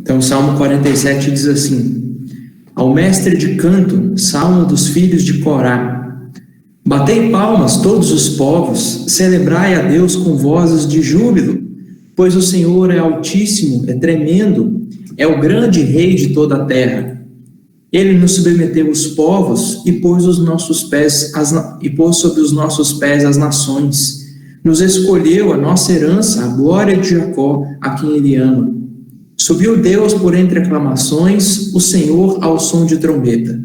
Então, o Salmo 47 diz assim: ao mestre de canto, salmo dos filhos de Corá. Batei palmas todos os povos, celebrai a Deus com vozes de júbilo, pois o Senhor é altíssimo, é tremendo, é o grande rei de toda a terra. Ele nos submeteu os povos e pôs sobre os nossos pés as nações. Nos escolheu a nossa herança, a glória de Jacó, a quem ele ama. Subiu Deus por entre aclamações, o Senhor ao som de trombeta.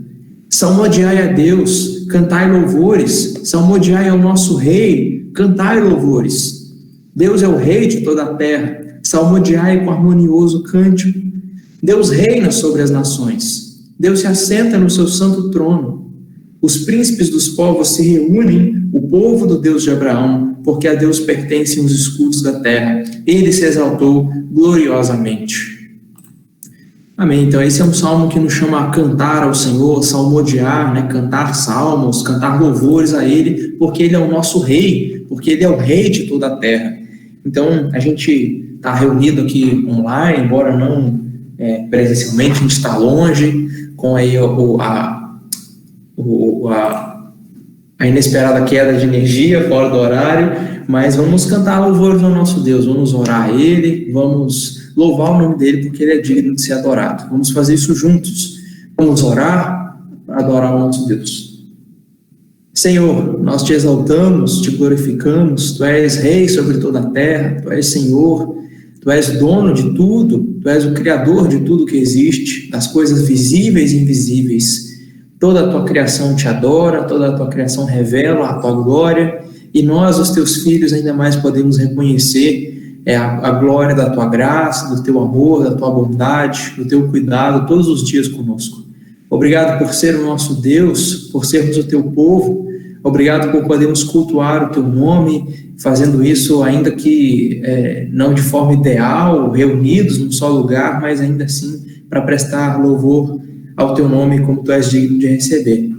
Salmodiai a Deus, cantai louvores, salmodiai ao nosso rei, cantai louvores. Deus é o rei de toda a terra, salmodiai com harmonioso cântico. Deus reina sobre as nações, Deus se assenta no seu santo trono. Os príncipes dos povos se reúnem, o povo do Deus de Abraão, porque a Deus pertencem os escudos da terra. Ele se exaltou gloriosamente. Amém. Então esse é um salmo que nos chama a cantar ao Senhor, salmodiar, né? Cantar salmos, cantar louvores a Ele, porque Ele é o nosso rei, porque Ele é o rei de toda a terra. Então a gente está reunido aqui online, embora não presencialmente, a gente está longe, com aí a inesperada queda de energia fora do horário, mas vamos cantar louvores ao nosso Deus, vamos orar a Ele, vamos louvar o nome dEle, porque Ele é digno de ser adorado. Vamos fazer isso juntos. Vamos orar, adorar o nosso Deus. Senhor, nós te exaltamos, te glorificamos, Tu és Rei sobre toda a terra, Tu és Senhor, Tu és dono de tudo, Tu és o Criador de tudo que existe, das coisas visíveis e invisíveis. Toda a Tua criação te adora, toda a Tua criação revela a Tua glória, e nós, os Teus filhos, ainda mais podemos reconhecer a glória da Tua graça, do Teu amor, da Tua bondade, do Teu cuidado todos os dias conosco. Obrigado por ser o nosso Deus, por sermos o Teu povo. Obrigado por podermos cultuar o Teu nome, fazendo isso ainda que não de forma ideal, reunidos num só lugar, mas ainda assim para prestar louvor ao Teu nome como Tu és digno de receber.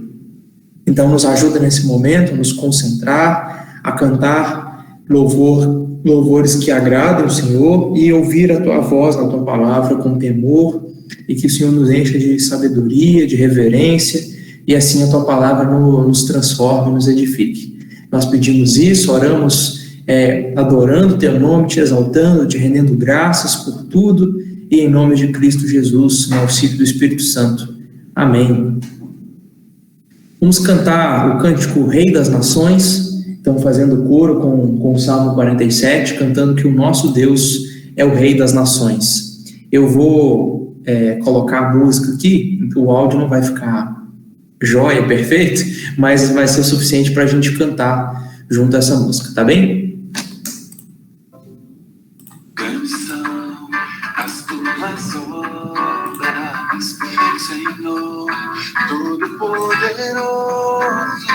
Então nos ajuda nesse momento a nos concentrar, a cantar louvores que agradem o Senhor e ouvir a Tua voz na Tua palavra com temor, e que o Senhor nos encha de sabedoria, de reverência, e assim a Tua palavra nos transforme, nos edifique. Nós pedimos isso, oramos adorando Teu nome, Te exaltando, Te rendendo graças por tudo, e em nome de Cristo Jesus, no auxílio do Espírito Santo. Amém. Vamos cantar o cântico Rei das Nações. Então, fazendo coro com o Salmo 47, cantando que o nosso Deus é o Rei das Nações. Eu vou colocar a música aqui, o áudio não vai ficar jóia, perfeito, mas vai ser o suficiente para a gente cantar junto a essa música, tá bem? São as Tuas obras, Senhor Todo-Poderoso.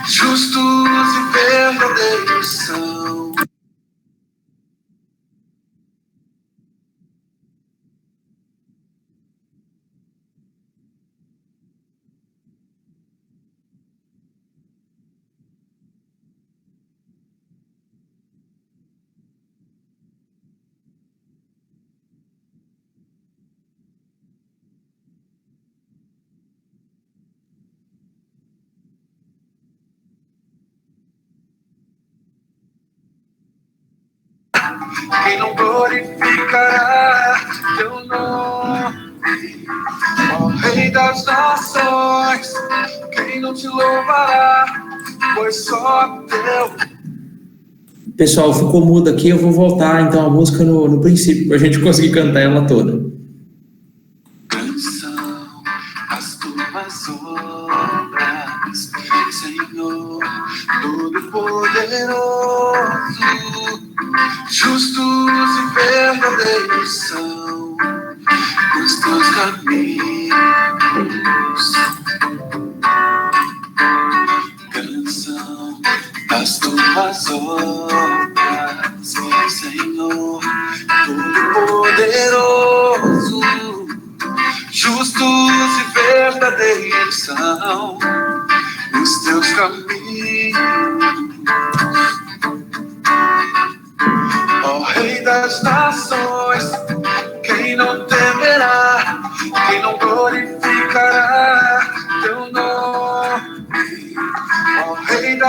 Justos e verdadeiros são. Quem não glorificará Teu nome, ó Rei das Nações? Quem não te louvará, pois só Teu. Pessoal, ficou mudo aqui, eu vou voltar então a música no princípio, para a gente conseguir cantar ela toda. São as Tuas obras, Senhor Todo-Poderoso. Justos e verdadeiros são os Teus caminhos. Canção das Tuas obras, Senhor Todo-Poderoso. Justos e verdadeiros são os Teus caminhos. Ó Rei das Nações, quem não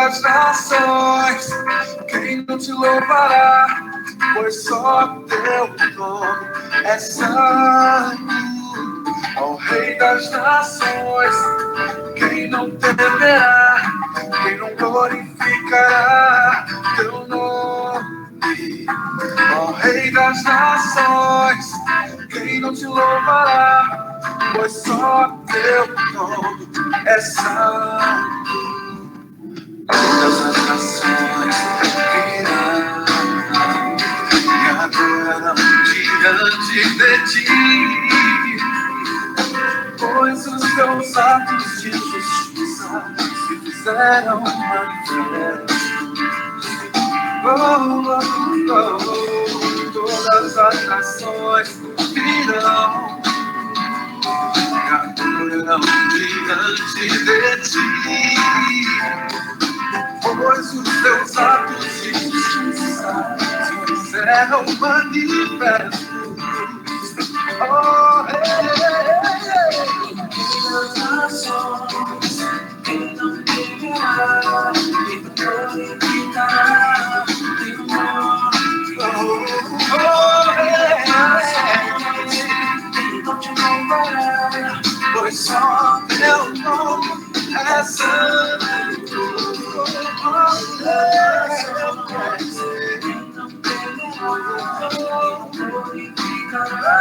das nações, quem não te louvará? Pois só teu nome é santo. Ó Rei das nações, quem não temerá? Quem não glorificará teu nome? Ó Rei das nações, quem não te louvará? Pois só teu nome é santo. Todas as nações virão e adorarão diante de ti, pois os teus atos de justiça se fizeram manifestos. Todas as nações virão e adorarão diante de ti, pois os teus atos de justiça se fizeram manifestos. Oh, das nações, quem não temerá, quem não glorificará teu nome. Quem não te louvará, pois só teu nome é santo. Quem não temerá, glorificará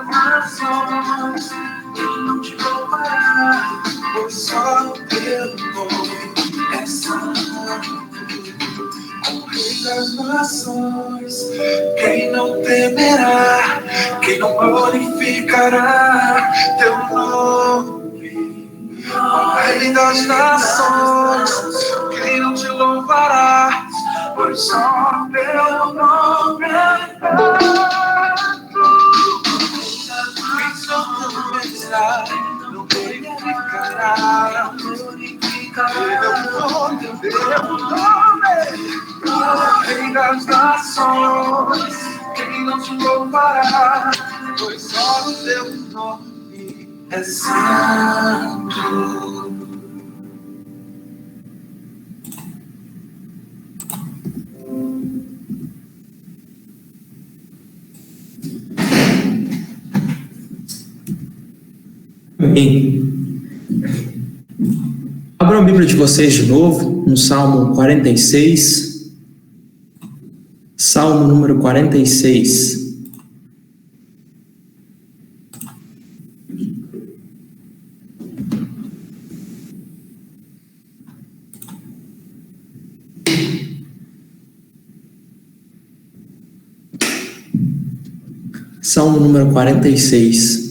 nações, quem não te louvará, pois só teu nome é santo. O Rei das nações, quem não temerá, quem não glorificará teu nome. O Rei das nações, quem não te louvará, pois só teu nome é santo. Não glorificará teu nome, Rei das nações, quem não te louvará, pois só o teu nome é santo. Amém. Abram a Bíblia de vocês de novo, no Salmo 46. Salmo número 46. Salmo número 46.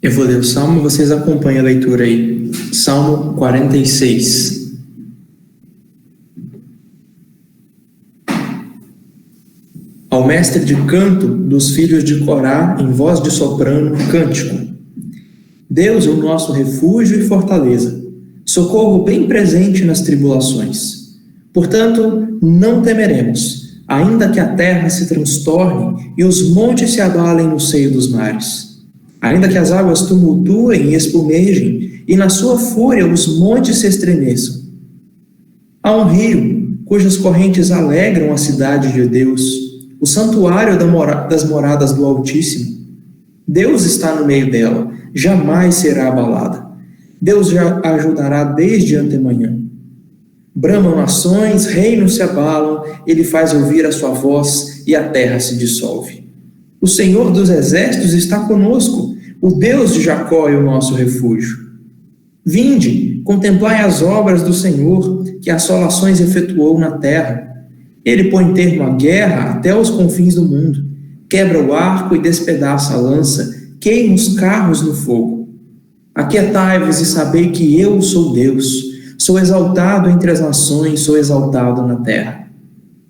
Eu vou ler o Salmo e vocês acompanham a leitura aí. Salmo 46. Ao mestre de canto dos filhos de Corá, em voz de soprano, cântico. Deus é o nosso refúgio e fortaleza, socorro bem presente nas tribulações. Portanto, não temeremos, ainda que a terra se transtorne e os montes se abalem no seio dos mares. Ainda que as águas tumultuem e espumejem, e na sua fúria os montes se estremeçam. Há um rio, cujas correntes alegram a cidade de Deus, o santuário das moradas do Altíssimo. Deus está no meio dela, jamais será abalada. Deus já a ajudará desde antemanhã. Bramam nações, reinos se abalam, ele faz ouvir a sua voz e a terra se dissolve. O Senhor dos exércitos está conosco, o Deus de Jacó é o nosso refúgio. Vinde, contemplai as obras do Senhor, que assolações efetuou na terra. Ele põe termo à guerra até os confins do mundo, quebra o arco e despedaça a lança, queima os carros no fogo. Aquietai-vos e sabei que eu sou Deus, sou exaltado entre as nações, sou exaltado na terra.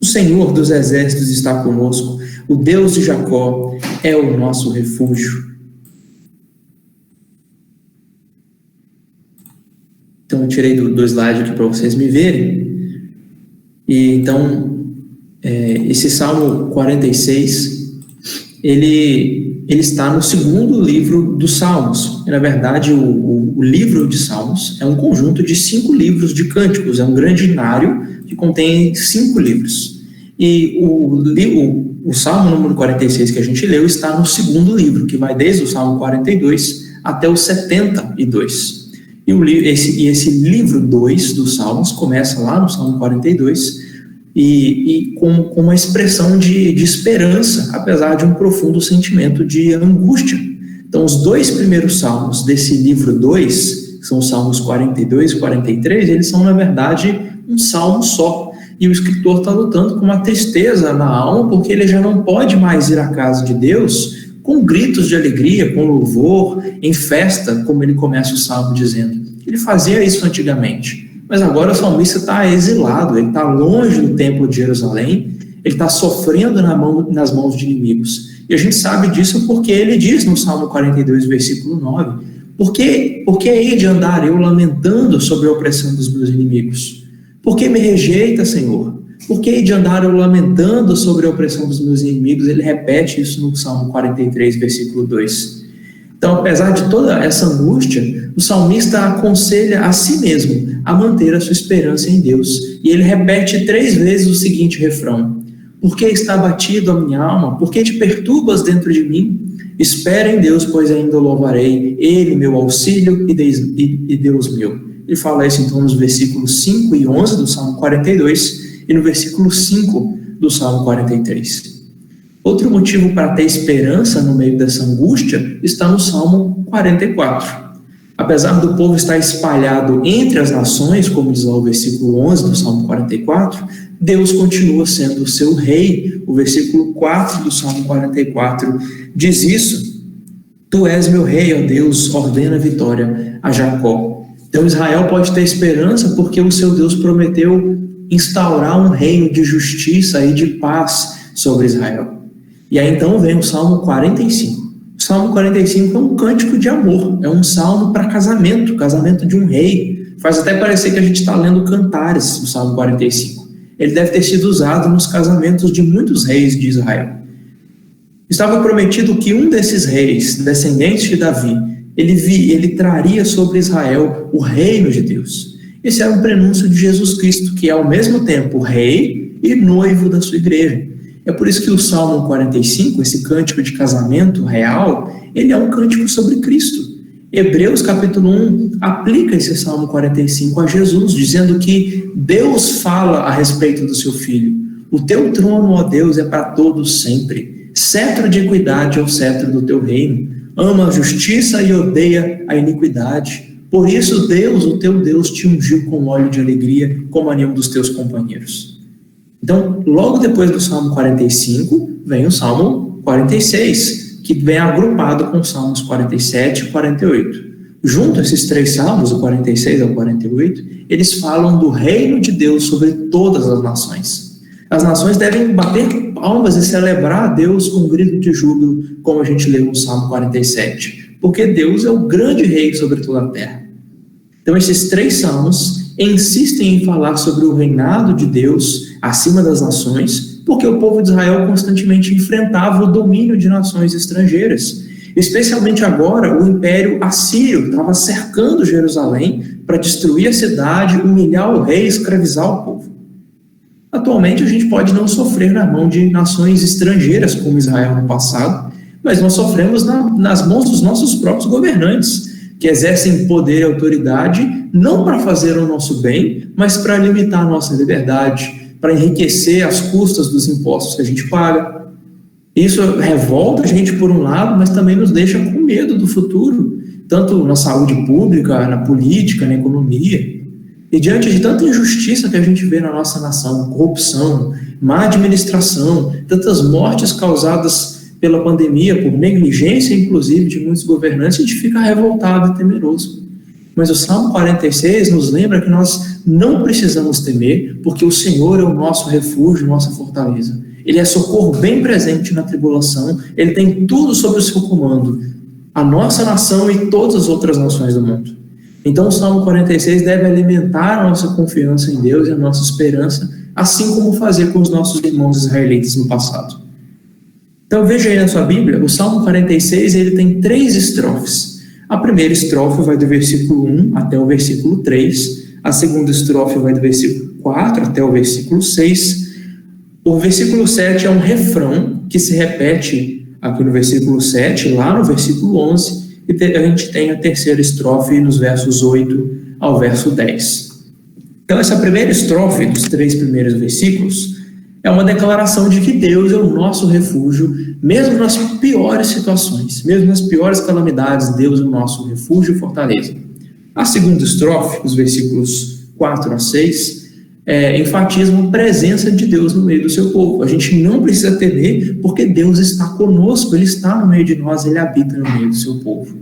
O Senhor dos exércitos está conosco, o Deus de Jacó é o nosso refúgio. Então eu tirei do slide aqui para vocês me verem. E então esse Salmo 46, ele está no segundo livro dos Salmos. E, na verdade, o livro de Salmos é um conjunto de 5 livros de cânticos, é um grandinário que contém 5 livros. E o Salmo número 46 que a gente leu está no segundo livro, que vai desde o Salmo 42 até o 72. E esse livro 2 dos Salmos começa lá no Salmo 42 e com uma expressão de esperança, apesar de um profundo sentimento de angústia. Então, os 2 primeiros salmos desse livro 2, que são os Salmos 42 e 43, eles são, na verdade, um salmo só. E o escritor está lutando com uma tristeza na alma, porque ele já não pode mais ir à casa de Deus com gritos de alegria, com louvor, em festa, como ele começa o salmo dizendo. Ele fazia isso antigamente. Mas agora o salmista está exilado, ele está longe do templo de Jerusalém, ele está sofrendo nas mãos de inimigos. E a gente sabe disso porque ele diz no Salmo 42, versículo 9, Por que hei de andar eu lamentando sobre a opressão dos meus inimigos? Por que me rejeita, Senhor? Por que hei de andar eu lamentando sobre a opressão dos meus inimigos? Ele repete isso no Salmo 43, versículo 2. Então, apesar de toda essa angústia, o salmista aconselha a si mesmo a manter a sua esperança em Deus. E ele repete 3 vezes o seguinte refrão: Por que está abatido a minha alma? Por que te perturbas dentro de mim? Espera em Deus, pois ainda o louvarei, Ele meu auxílio e Deus meu. Ele fala isso então nos versículos 5 e 11 do Salmo 42 e no versículo 5 do Salmo 43. Outro motivo para ter esperança no meio dessa angústia está no Salmo 44. Apesar do povo estar espalhado entre as nações, como diz lá o versículo 11 do Salmo 44, Deus continua sendo o seu rei. O versículo 4 do Salmo 44 diz isso: Tu és meu rei, ó Deus, ordena a vitória a Jacó. Então Israel pode ter esperança porque o seu Deus prometeu instaurar um reino de justiça e de paz sobre Israel. E aí então vem o Salmo 45. O Salmo 45 é um cântico de amor, é um salmo para casamento de um rei. Faz até parecer que a gente está lendo Cantares, o Salmo 45. Ele deve ter sido usado nos casamentos de muitos reis de Israel. Estava prometido que um desses reis, descendentes de Davi, ele traria sobre Israel o reino de Deus. Esse era um prenúncio de Jesus Cristo, que é ao mesmo tempo rei e noivo da sua igreja. É por isso que o Salmo 45, esse cântico de casamento real, ele é um cântico sobre Cristo. Hebreus capítulo 1 aplica esse Salmo 45 a Jesus, dizendo que Deus fala a respeito do seu Filho. O teu trono, ó Deus, é para todos sempre. Cetro de equidade é o cetro do teu reino. Ama a justiça e odeia a iniquidade. Por isso Deus, o teu Deus, te ungiu com óleo de alegria, como a nenhum dos teus companheiros. Então, logo depois do Salmo 45, vem o Salmo 46, que vem agrupado com os Salmos 47 e 48. Junto a esses 3 salmos, o 46 ao 48, eles falam do reino de Deus sobre todas as nações. As nações devem bater palmas e celebrar a Deus com um grito de júbilo, como a gente leu no Salmo 47, porque Deus é o grande rei sobre toda a terra. Então, esses 3 salmos insistem em falar sobre o reinado de Deus acima das nações, porque o povo de Israel constantemente enfrentava o domínio de nações estrangeiras. Especialmente agora, o Império Assírio estava cercando Jerusalém para destruir a cidade, humilhar o rei e escravizar o povo. Atualmente, a gente pode não sofrer na mão de nações estrangeiras, como Israel no passado, mas nós sofremos nas mãos dos nossos próprios governantes, que exercem poder e autoridade não para fazer o nosso bem, mas para limitar a nossa liberdade, para enriquecer às custas dos impostos que a gente paga. Isso revolta a gente por um lado, mas também nos deixa com medo do futuro, tanto na saúde pública, na política, na economia. E diante de tanta injustiça que a gente vê na nossa nação, corrupção, má administração, tantas mortes causadas pela pandemia, por negligência, inclusive, de muitos governantes, a gente fica revoltado e temeroso. Mas o Salmo 46 nos lembra que nós não precisamos temer, porque o Senhor é o nosso refúgio, nossa fortaleza. Ele é socorro bem presente na tribulação, Ele tem tudo sob o seu comando, a nossa nação e todas as outras nações do mundo. Então o Salmo 46 deve alimentar a nossa confiança em Deus e a nossa esperança, assim como fazia com os nossos irmãos israelitas no passado. Então veja aí na sua Bíblia, o Salmo 46 ele tem 3 estrofes. A primeira estrofe vai do versículo 1 até o versículo 3, a segunda estrofe vai do versículo 4 até o versículo 6, o versículo 7 é um refrão que se repete aqui no versículo 7, lá no versículo 11, e a gente tem a terceira estrofe nos versos 8 ao verso 10. Então essa primeira estrofe dos 3 primeiros versículos é uma declaração de que Deus é o nosso refúgio, mesmo nas piores situações, mesmo nas piores calamidades, Deus é o nosso refúgio e fortaleza. A segunda estrofe, os versículos 4 a 6, enfatiza a presença de Deus no meio do seu povo. A gente não precisa temer, porque Deus está conosco, Ele está no meio de nós, Ele habita no meio do seu povo.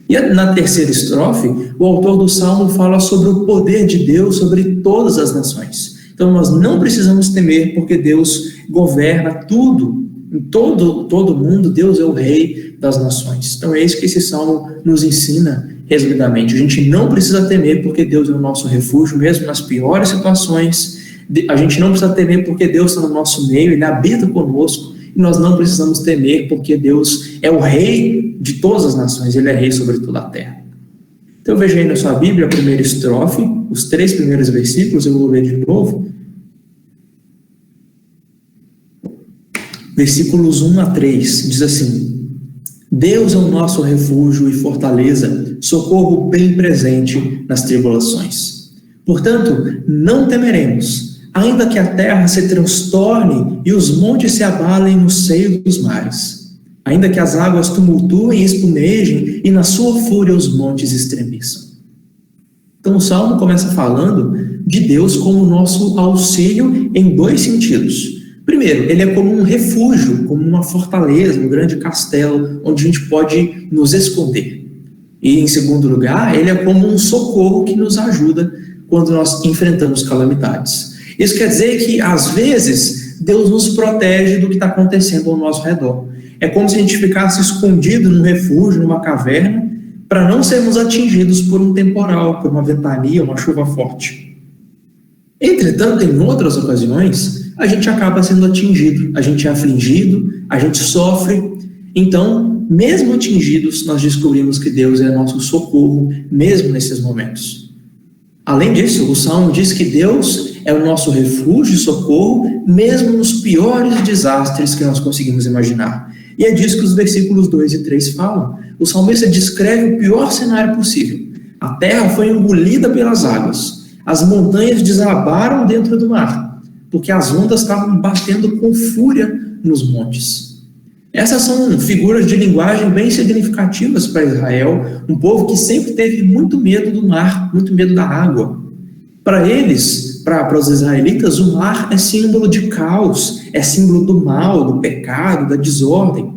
E na terceira estrofe, o autor do Salmo fala sobre o poder de Deus sobre todas as nações. Então nós não precisamos temer, porque Deus governa tudo, em todo mundo, Deus é o rei das nações. Então é isso que esse Salmo nos ensina resumidamente. A gente não precisa temer, porque Deus é o nosso refúgio, mesmo nas piores situações. A gente não precisa temer, porque Deus está no nosso meio, Ele habita conosco. E nós não precisamos temer, porque Deus é o rei de todas as nações, Ele é rei sobre toda a terra. Então veja aí na sua Bíblia a primeira estrofe, os 3 primeiros versículos, eu vou ler de novo. Versículos 1 a 3, diz assim: Deus é o nosso refúgio e fortaleza, socorro bem presente nas tribulações. Portanto, não temeremos, ainda que a terra se transtorne e os montes se abalem no seio dos mares, ainda que as águas tumultuem e espumejem e na sua fúria os montes estremeçam. Então o Salmo começa falando de Deus como nosso auxílio em 2 sentidos. Primeiro, Ele é como um refúgio, como uma fortaleza, um grande castelo, onde a gente pode nos esconder. E em segundo lugar, Ele é como um socorro que nos ajuda quando nós enfrentamos calamidades. Isso quer dizer que, às vezes, Deus nos protege do que está acontecendo ao nosso redor. É como se a gente ficasse escondido num refúgio, numa caverna, para não sermos atingidos por um temporal, por uma ventania, uma chuva forte. Entretanto, em outras ocasiões, a gente acaba sendo atingido, a gente é afligido, a gente sofre. Então, mesmo atingidos, nós descobrimos que Deus é nosso socorro, mesmo nesses momentos. Além disso, o Salmo diz que Deus é o nosso refúgio e socorro, mesmo nos piores desastres que nós conseguimos imaginar. E é disso que os versículos 2 e 3 falam. O salmista descreve o pior cenário possível. A terra foi engolida pelas águas, as montanhas desabaram dentro do mar, porque as ondas estavam batendo com fúria nos montes. Essas são figuras de linguagem bem significativas para Israel, um povo que sempre teve muito medo do mar, muito medo da água. Para eles, para os israelitas, o mar é símbolo de caos, é símbolo do mal, do pecado, da desordem.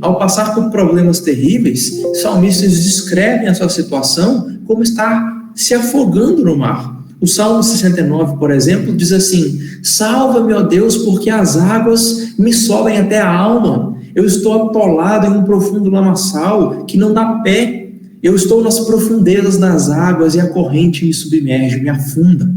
Ao passar por problemas terríveis, salmistas descrevem a sua situação como estar se afogando no mar. O Salmo 69, por exemplo, diz assim: salva-me, ó Deus, porque as águas me sobem até a alma. Eu estou atolado em um profundo lamaçal que não dá pé. Eu estou nas profundezas das águas e a corrente me submerge, me afunda.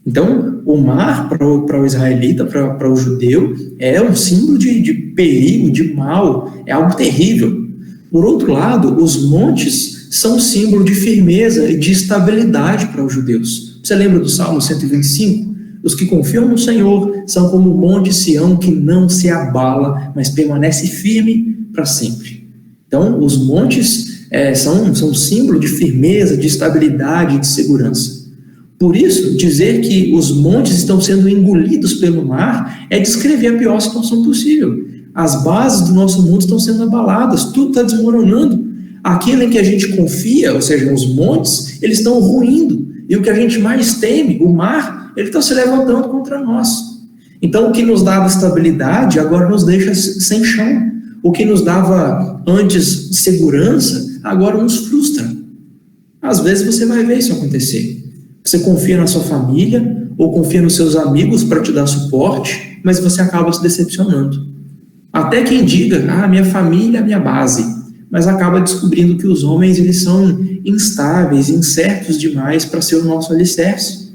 Então, o mar, para o israelita, para o judeu, é um símbolo de perigo, de mal, é algo terrível. Por outro lado, os montes são símbolo de firmeza e de estabilidade para os judeus. Você lembra do Salmo 125? Os que confiam no Senhor são como o monte Sião, que não se abala, mas permanece firme para sempre. Então, os montes são símbolo de firmeza, de estabilidade e de segurança. Por isso, dizer que os montes estão sendo engolidos pelo mar é descrever a pior situação possível. As bases do nosso mundo estão sendo abaladas, tudo está desmoronando. Aquilo em que a gente confia, ou seja, os montes, eles estão ruindo. E o que a gente mais teme, o mar, ele está se levantando contra nós. Então, o que nos dava estabilidade, agora nos deixa sem chão. O que nos dava antes segurança, agora nos frustra. Às vezes você vai ver isso acontecer. Você confia na sua família, ou confia nos seus amigos para te dar suporte, mas você acaba se decepcionando. Até quem diga, minha família é a minha base. mas acaba descobrindo que os homens eles são instáveis, incertos demais para ser o nosso alicerce.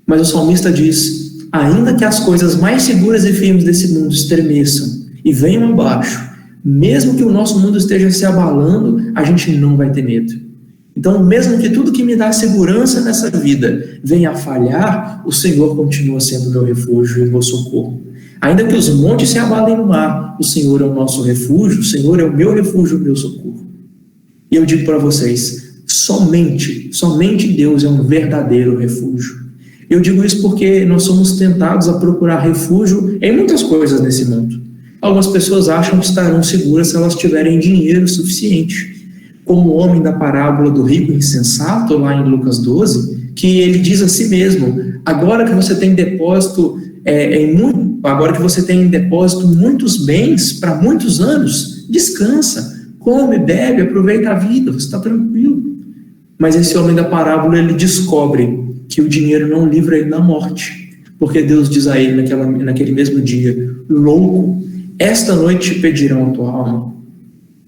Mas o salmista diz: ainda que as coisas mais seguras e firmes desse mundo estremeçam e venham abaixo, mesmo que o nosso mundo esteja se abalando, a gente não vai ter medo. Então, mesmo que tudo que me dá segurança nessa vida venha a falhar, o Senhor continua sendo meu refúgio e meu socorro. Ainda que os montes se abalem no mar, o Senhor é o nosso refúgio, o Senhor é o meu refúgio, o meu socorro. E eu digo para vocês, somente Deus é um verdadeiro refúgio. Eu digo isso porque nós somos tentados a procurar refúgio em muitas coisas nesse mundo. Algumas pessoas acham que estarão seguras se elas tiverem dinheiro suficiente. Como o homem da parábola do rico insensato, lá em Lucas 12, que ele diz a si mesmo: agora que você tem depósito muitos bens para muitos anos, descansa, come, bebe, aproveita a vida, você está tranquilo. Mas esse homem da parábola, ele descobre que o dinheiro não livra ele da morte, porque Deus diz a ele naquele mesmo dia: louco, esta noite te pedirão a tua alma.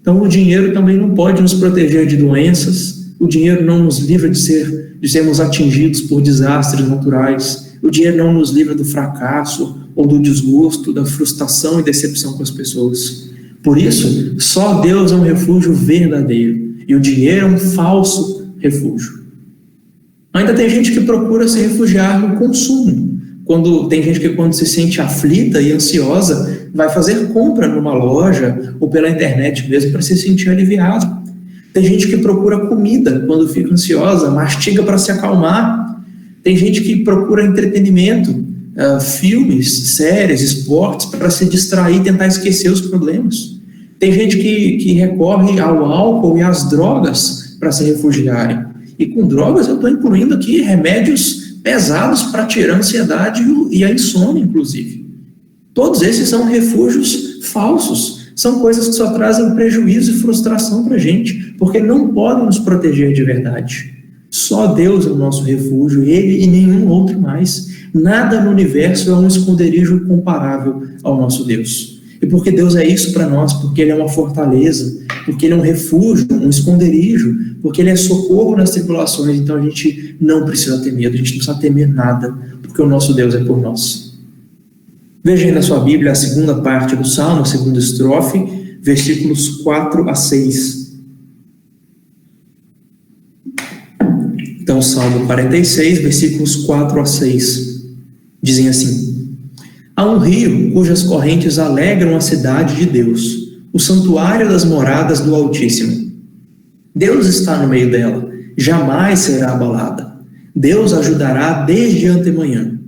Então o dinheiro também não pode nos proteger de doenças, o dinheiro não nos livra de sermos atingidos por desastres naturais, o dinheiro não nos livra do fracasso ou do desgosto, da frustração e decepção com as pessoas. Por isso, só Deus é um refúgio verdadeiro e o dinheiro é um falso refúgio. Ainda tem gente que procura se refugiar no consumo. Tem gente que quando se sente aflita e ansiosa, vai fazer compra numa loja ou pela internet mesmo para se sentir aliviado. Tem gente que procura comida quando fica ansiosa, mastiga para se acalmar. Tem gente que procura entretenimento, filmes, séries, esportes, para se distrair e tentar esquecer os problemas. Tem gente que recorre ao álcool e às drogas para se refugiarem. E com drogas eu estou incluindo aqui remédios pesados para tirar a ansiedade e a insônia, inclusive. Todos esses são refúgios falsos, são coisas que só trazem prejuízo e frustração para a gente, porque não podem nos proteger de verdade. Só Deus é o nosso refúgio, Ele e nenhum outro mais. Nada no universo é um esconderijo comparável ao nosso Deus. E porque Deus é isso para nós, porque Ele é uma fortaleza, porque Ele é um refúgio, um esconderijo, porque Ele é socorro nas tribulações, então a gente não precisa ter medo, a gente não precisa temer nada, porque o nosso Deus é por nós. Veja aí na sua Bíblia a segunda parte do Salmo, a segunda estrofe, versículos 4 a 6. Então, Salmo 46, versículos 4 a 6, dizem assim: há um rio cujas correntes alegram a cidade de Deus, o santuário das moradas do Altíssimo. Deus está no meio dela, jamais será abalada. Deus ajudará desde antemanhã.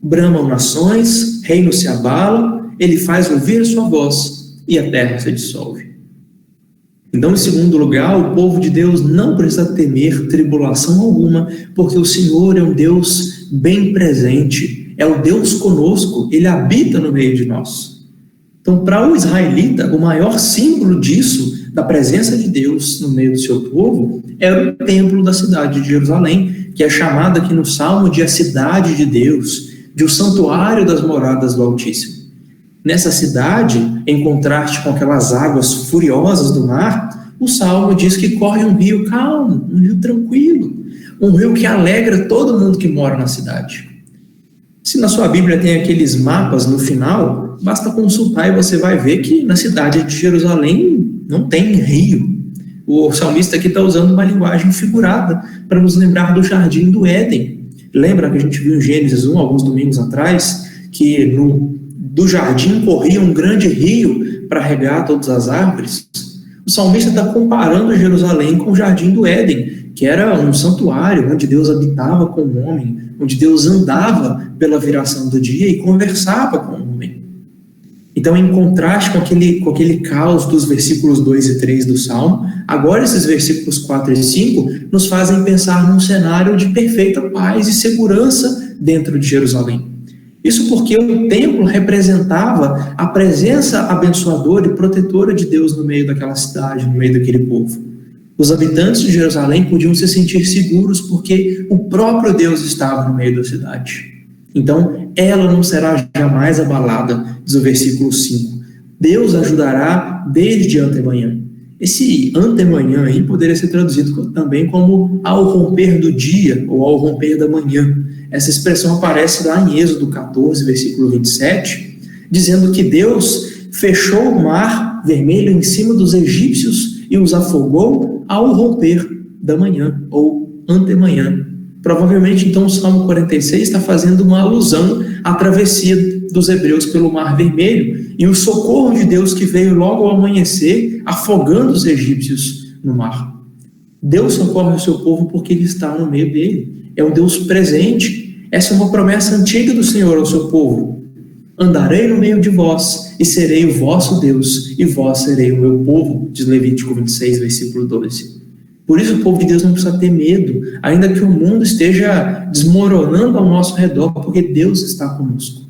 Bramam nações, reinos se abalam, Ele faz ouvir a sua voz e a terra se dissolve. Então, em segundo lugar, o povo de Deus não precisa temer tribulação alguma, porque o Senhor é um Deus bem presente, é o Deus conosco, Ele habita no meio de nós. Então, para o israelita, o maior símbolo disso, da presença de Deus no meio do seu povo, era o templo da cidade de Jerusalém, que é chamado aqui no Salmo de a cidade de Deus, de o santuário das moradas do Altíssimo. Nessa cidade, em contraste com aquelas águas furiosas do mar, o Salmo diz que corre um rio calmo, um rio tranquilo, um rio que alegra todo mundo que mora na cidade. Se na sua Bíblia tem aqueles mapas no final, basta consultar e você vai ver que na cidade de Jerusalém não tem rio. O salmista aqui está usando uma linguagem figurada para nos lembrar do jardim do Éden. Lembra que a gente viu em Gênesis 1, alguns domingos atrás, que do jardim corria um grande rio para regar todas as árvores? O salmista está comparando Jerusalém com o jardim do Éden, que era um santuário onde Deus habitava com o homem, onde Deus andava pela viração do dia e conversava com o homem. Então, em contraste com aquele caos dos versículos 2 e 3 do Salmo, agora esses versículos 4 e 5 nos fazem pensar num cenário de perfeita paz e segurança dentro de Jerusalém. Isso porque o templo representava a presença abençoadora e protetora de Deus no meio daquela cidade, no meio daquele povo. Os habitantes de Jerusalém podiam se sentir seguros porque o próprio Deus estava no meio da cidade. Então, ela não será jamais abalada, diz o versículo 5. Deus ajudará desde antemanhã. Esse antemanhã aí poderia ser traduzido também como ao romper do dia ou ao romper da manhã. Essa expressão aparece lá em Êxodo 14, versículo 27, dizendo que Deus fechou o mar vermelho em cima dos egípcios e os afogou ao romper da manhã ou antemanhã. Provavelmente, então, o Salmo 46 está fazendo uma alusão à travessia dos hebreus pelo Mar Vermelho e o socorro de Deus que veio logo ao amanhecer, afogando os egípcios no mar. Deus socorre o seu povo porque ele está no meio dele. É um Deus presente. Essa é uma promessa antiga do Senhor ao seu povo. Andarei no meio de vós e serei o vosso Deus, e vós serei o meu povo, diz Levítico 26, versículo 12. Por isso o povo de Deus não precisa ter medo, ainda que o mundo esteja desmoronando ao nosso redor, porque Deus está conosco.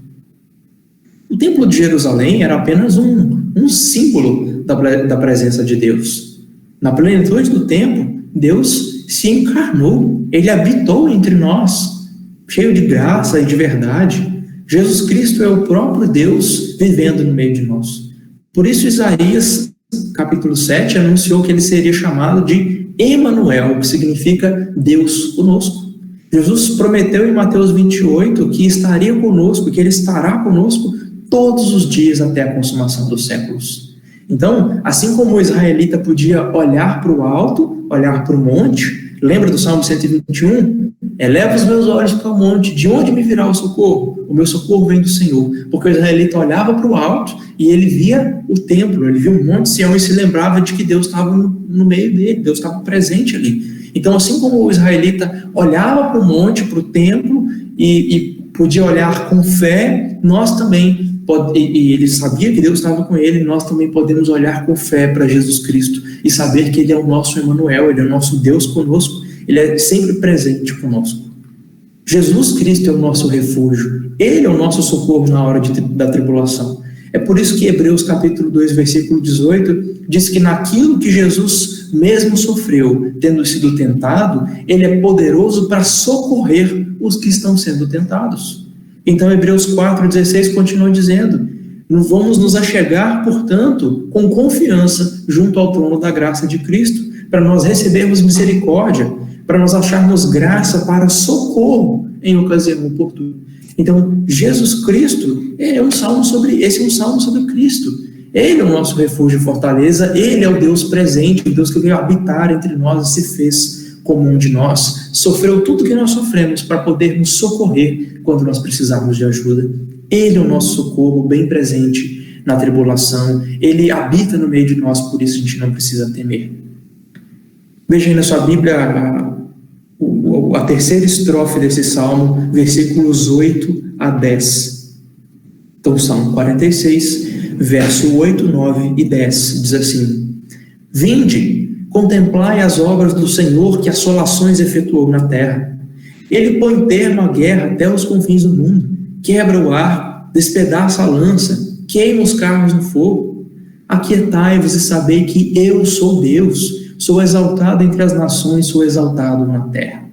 O Templo de Jerusalém era apenas um símbolo da presença de Deus. Na plenitude do tempo, Deus se encarnou, Ele habitou entre nós, cheio de graça e de verdade. Jesus Cristo é o próprio Deus vivendo no meio de nós. Por isso Isaías, capítulo 7, anunciou que ele seria chamado de Emanuel, que significa Deus conosco. Jesus prometeu em Mateus 28 que estaria conosco, que ele estará conosco todos os dias até a consumação dos séculos. Então, assim como o israelita podia olhar para o alto, olhar para o monte, lembra do Salmo 121? Eleva os meus olhos para o monte, de onde me virá o socorro? O meu socorro vem do Senhor. Porque o israelita olhava para o alto e ele via o templo, ele via o monte Sião e se lembrava de que Deus estava no meio dele, Deus estava presente ali. Então, assim como o israelita olhava para o monte, para o templo e podia olhar com fé, nós também, e ele sabia que Deus estava com ele, nós também podemos olhar com fé para Jesus Cristo e saber que ele é o nosso Emanuel, ele é o nosso Deus conosco. Ele é sempre presente conosco. Jesus Cristo é o nosso refúgio. Ele é o nosso socorro na hora da tribulação. É por isso que Hebreus capítulo 2, versículo 18, diz que naquilo que Jesus mesmo sofreu, tendo sido tentado, ele é poderoso para socorrer os que estão sendo tentados. Então Hebreus 4,16 continua dizendo: não vamos nos achegar, portanto, com confiança junto ao trono da graça de Cristo, para nós recebermos misericórdia, para nós acharmos graça para socorro em ocasião oportuna. Então, Jesus Cristo esse é um salmo sobre Cristo. Ele é o nosso refúgio e fortaleza, ele é o Deus presente, o Deus que veio habitar entre nós e se fez comum de nós, sofreu tudo que nós sofremos para poder nos socorrer quando nós precisarmos de ajuda. Ele é o nosso socorro bem presente na tribulação, ele habita no meio de nós, por isso a gente não precisa temer. Veja aí na sua Bíblia a terceira estrofe desse salmo, versículos 8 a 10. Então, Salmo 46, verso 8, 9 e 10, diz assim: Vinde, contemplai as obras do Senhor, que assolações efetuou na terra. Ele põe termo à guerra até os confins do mundo, quebra o arco, despedaça a lança, queima os carros no fogo. Aquietai-vos e sabei que eu sou Deus, sou exaltado entre as nações, sou exaltado na terra.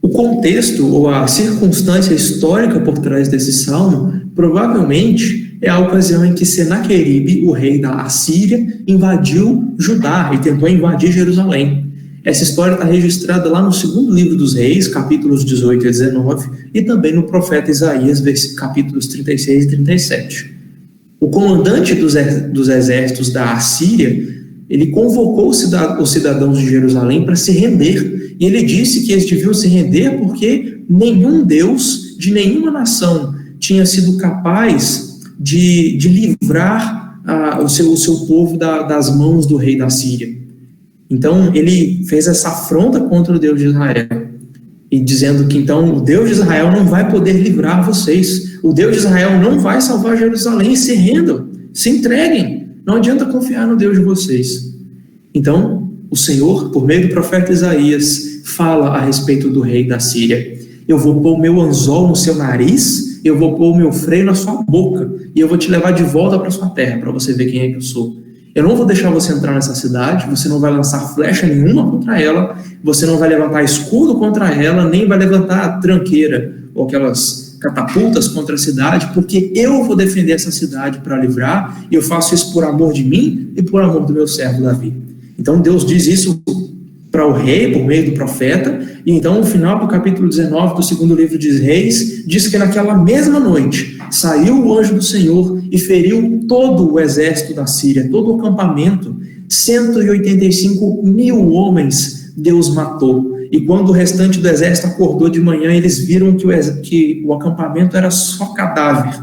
O contexto ou a circunstância histórica por trás desse salmo provavelmente é a ocasião em que Senaqueribe, o rei da Assíria, invadiu Judá e tentou invadir Jerusalém. Essa história está registrada lá no segundo livro dos Reis, capítulos 18 e 19, e também no profeta Isaías, capítulos 36 e 37. O comandante dos exércitos da Assíria, ele convocou os cidadãos de Jerusalém para se render. E ele disse que eles deviam se render porque nenhum Deus de nenhuma nação tinha sido capaz de livrar o seu povo das mãos do rei da Síria. Então, ele fez essa afronta contra o Deus de Israel, e dizendo que então o Deus de Israel não vai poder livrar vocês, o Deus de Israel não vai salvar Jerusalém, se rendam, se entreguem, não adianta confiar no Deus de vocês. Então, o Senhor, por meio do profeta Isaías, fala a respeito do rei da Síria: eu vou pôr o meu anzol no seu nariz, eu vou pôr o meu freio na sua boca, e eu vou te levar de volta para sua terra, para você ver quem é que eu sou. Eu não vou deixar você entrar nessa cidade, você não vai lançar flecha nenhuma contra ela, você não vai levantar escudo contra ela, nem vai levantar tranqueira, ou aquelas catapultas contra a cidade, porque eu vou defender essa cidade para livrar, e eu faço isso por amor de mim e por amor do meu servo Davi. Então Deus diz isso para o rei, por meio do profeta, e então no final do capítulo 19 do segundo livro de Reis, diz que naquela mesma noite saiu o anjo do Senhor e feriu todo o exército da Síria, todo o acampamento, 185.000 homens Deus matou. E quando o restante do exército acordou de manhã, eles viram que o acampamento era só cadáver.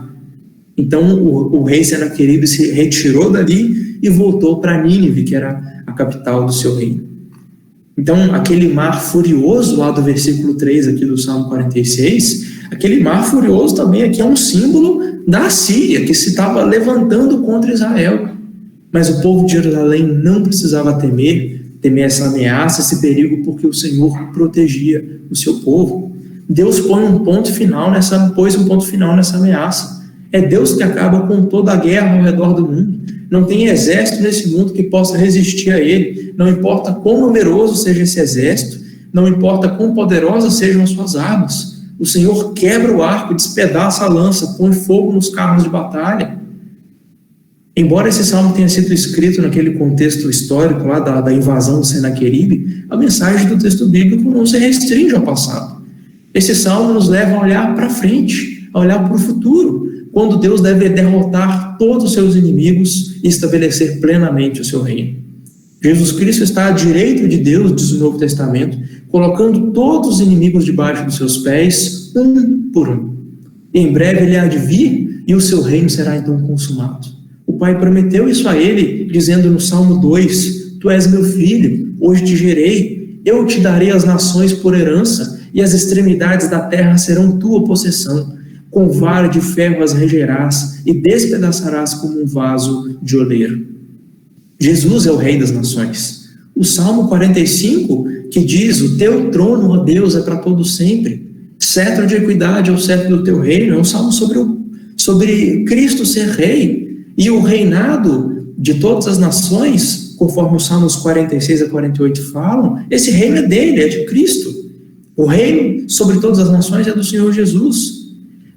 Então o rei Senaqueribe se retirou dali e voltou para Nínive, que era a capital do seu reino. Então, aquele mar furioso, lá do versículo 3 aqui do Salmo 46, aquele mar furioso também aqui é um símbolo da Síria, que se estava levantando contra Israel. Mas o povo de Jerusalém não precisava temer essa ameaça, esse perigo, porque o Senhor protegia o seu povo. Deus pôs um ponto final nessa ameaça. É Deus que acaba com toda a guerra ao redor do mundo. Não tem exército nesse mundo que possa resistir a ele. Não importa quão numeroso seja esse exército, não importa quão poderosas sejam as suas armas. O Senhor quebra o arco, despedaça a lança, põe fogo nos carros de batalha. Embora esse salmo tenha sido escrito naquele contexto histórico lá da invasão de Senaqueribe, a mensagem do texto bíblico não se restringe ao passado. Esse salmo nos leva a olhar para frente, a olhar para o futuro, quando Deus deve derrotar todos os seus inimigos e estabelecer plenamente o seu reino. Jesus Cristo está à direita de Deus, diz o Novo Testamento, colocando todos os inimigos debaixo dos seus pés, um por um. E em breve ele há de vir e o seu reino será então consumado. O Pai prometeu isso a ele, dizendo no Salmo 2, Tu és meu filho, hoje te gerei, eu te darei as nações por herança e as extremidades da terra serão tua possessão. Com vara de ferro as regerás e despedaçarás como um vaso de oleiro. Jesus é o Rei das Nações. O Salmo 45, que diz, o teu trono, ó Deus, é para todo sempre. Cetro de equidade é o cetro do teu reino. É um salmo sobre Cristo ser rei. E o reinado de todas as nações, conforme os Salmos 46 a 48 falam, esse reino é dele, é de Cristo. O reino sobre todas as nações é do Senhor Jesus.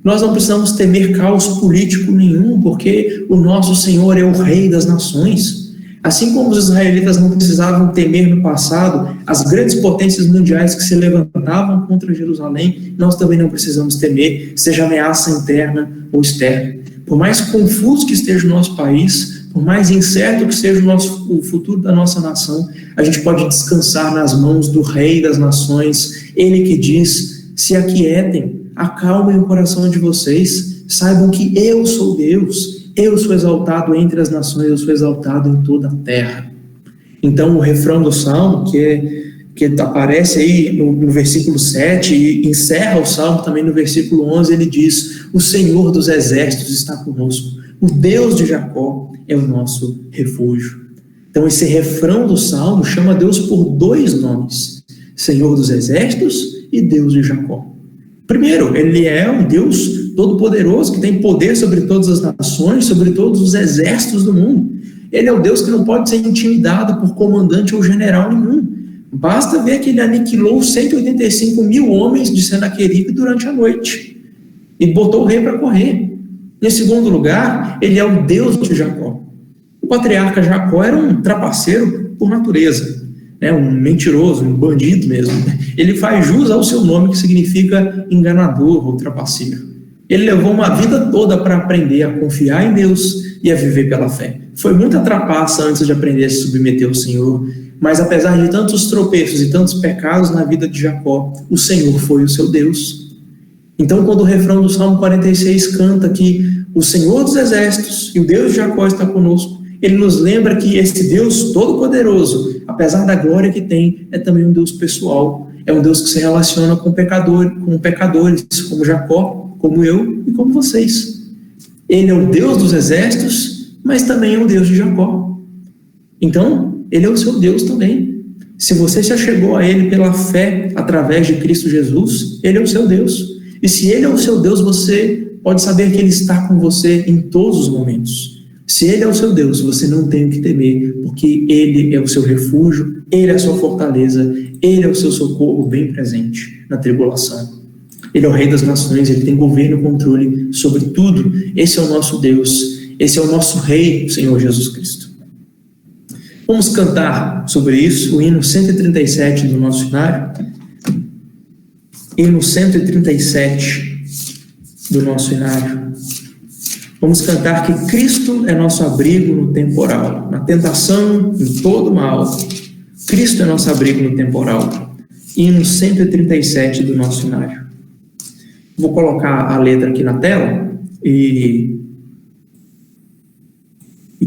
Nós não precisamos temer caos político nenhum, porque o nosso Senhor é o Rei das Nações. Assim como os israelitas não precisavam temer no passado as grandes potências mundiais que se levantavam contra Jerusalém, nós também não precisamos temer, seja ameaça interna ou externa. Por mais confuso que esteja o nosso país, por mais incerto que seja o futuro da nossa nação, a gente pode descansar nas mãos do Rei das Nações, ele que diz, se aquietem, acalmem o coração de vocês, saibam que eu sou Deus, eu sou exaltado entre as nações, eu sou exaltado em toda a terra. Então o refrão do Salmo, que aparece aí no versículo 7 e encerra o Salmo também no versículo 11, ele diz, o Senhor dos exércitos está conosco, o Deus de Jacó é o nosso refúgio. Então esse refrão do Salmo chama Deus por dois nomes, Senhor dos exércitos e Deus de Jacó. Primeiro, ele é um Deus todo-poderoso, que tem poder sobre todas as nações, sobre todos os exércitos do mundo. Ele é o Deus que não pode ser intimidado por comandante ou general nenhum. Basta ver que ele aniquilou 185.000 homens de Senaqueribe durante a noite e botou o rei para correr. Em segundo lugar, ele é o Deus de Jacó. O patriarca Jacó era um trapaceiro por natureza, né? Um mentiroso, um bandido mesmo. Ele faz jus ao seu nome, que significa enganador ou trapaceiro. Ele levou uma vida toda para aprender a confiar em Deus e a viver pela fé. Foi muita trapaça antes de aprender a se submeter ao Senhor, mas apesar de tantos tropeços e tantos pecados na vida de Jacó, o Senhor foi o seu Deus. Então, quando o refrão do Salmo 46 canta que o Senhor dos exércitos e o Deus de Jacó está conosco, ele nos lembra que esse Deus todo-poderoso, apesar da glória que tem, é também um Deus pessoal. É um Deus que se relaciona com pecadores, como Jacó, como eu e como vocês. Ele é o Deus dos exércitos, mas também é o Deus de Jacó. Então, ele é o seu Deus também. Se você se achegou a ele pela fé através de Cristo Jesus, ele é o seu Deus. E se ele é o seu Deus, você pode saber que ele está com você em todos os momentos. Se ele é o seu Deus, você não tem o que temer, porque ele é o seu refúgio, ele é a sua fortaleza, ele é o seu socorro bem presente na tribulação. Ele é o Rei das Nações, Ele tem governo e controle sobre tudo. Esse é o nosso Deus, esse é o nosso Rei, o Senhor Jesus Cristo. Vamos cantar sobre isso, o hino 137 do nosso cenário. Hino 137 do nosso cenário. Vamos cantar que Cristo é nosso abrigo no temporal, na tentação, em todo mal. Cristo é nosso abrigo no temporal. Hino 137 do nosso cenário. Vou colocar a letra aqui na tela e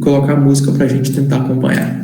colocar a música para a gente tentar acompanhar.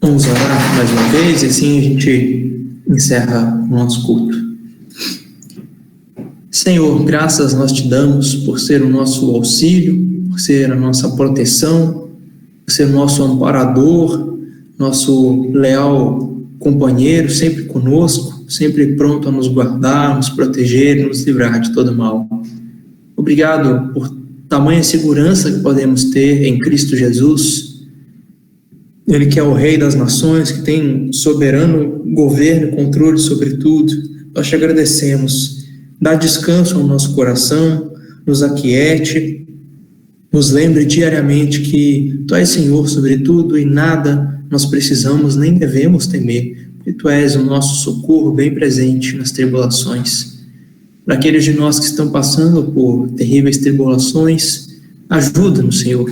Vamos orar mais uma vez e assim a gente encerra o nosso culto. Senhor, graças nós te damos por ser o nosso auxílio, por ser a nossa proteção, por ser o nosso amparador, nosso leal companheiro, sempre conosco, sempre pronto a nos guardar, nos proteger, nos livrar de todo mal. Obrigado por tamanha segurança que podemos ter em Cristo Jesus. Ele que é o Rei das Nações, que tem soberano governo e controle sobre tudo. Nós te agradecemos. Dá descanso ao nosso coração, nos aquiete, nos lembre diariamente que Tu és Senhor sobre tudo e nada nós precisamos nem devemos temer, porque Tu és o nosso socorro bem presente nas tribulações. Para aqueles de nós que estão passando por terríveis tribulações, ajuda-nos, Senhor.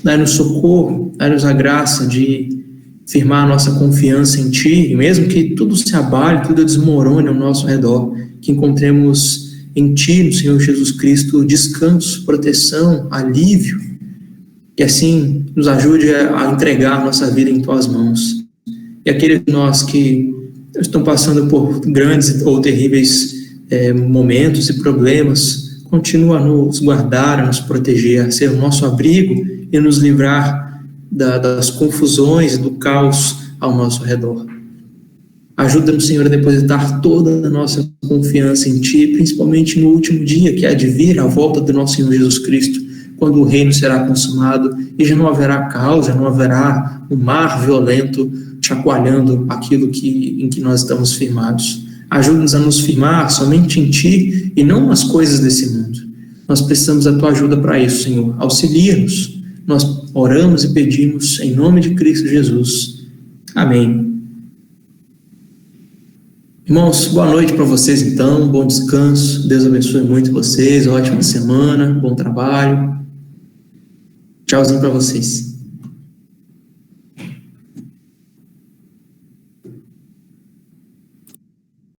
dai-nos socorro, dai-nos a graça de firmar a nossa confiança em Ti, e mesmo que tudo se abale, tudo desmorone ao nosso redor, que encontremos em Ti, no Senhor Jesus Cristo, descanso, proteção, alívio, e assim nos ajude a entregar nossa vida em Tuas mãos. E aqueles de nós que estão passando por grandes ou terríveis momentos e problemas, continua a nos guardar, a nos proteger, a ser o nosso abrigo e nos livrar das confusões e do caos ao nosso redor. Ajuda-nos, Senhor, a depositar toda a nossa confiança em Ti, principalmente no último dia, que há de vir, a volta do nosso Senhor Jesus Cristo, quando o reino será consumado e já não haverá caos, já não haverá um mar violento chacoalhando aquilo em que nós estamos firmados. Ajuda-nos a nos firmar somente em Ti e não nas coisas desse mundo. Nós precisamos da Tua ajuda para isso, Senhor. Auxilia-nos. Nós oramos e pedimos em nome de Cristo Jesus. Amém. Irmãos, boa noite para vocês então, bom descanso. Deus abençoe muito vocês, ótima semana, bom trabalho. Tchauzinho para vocês.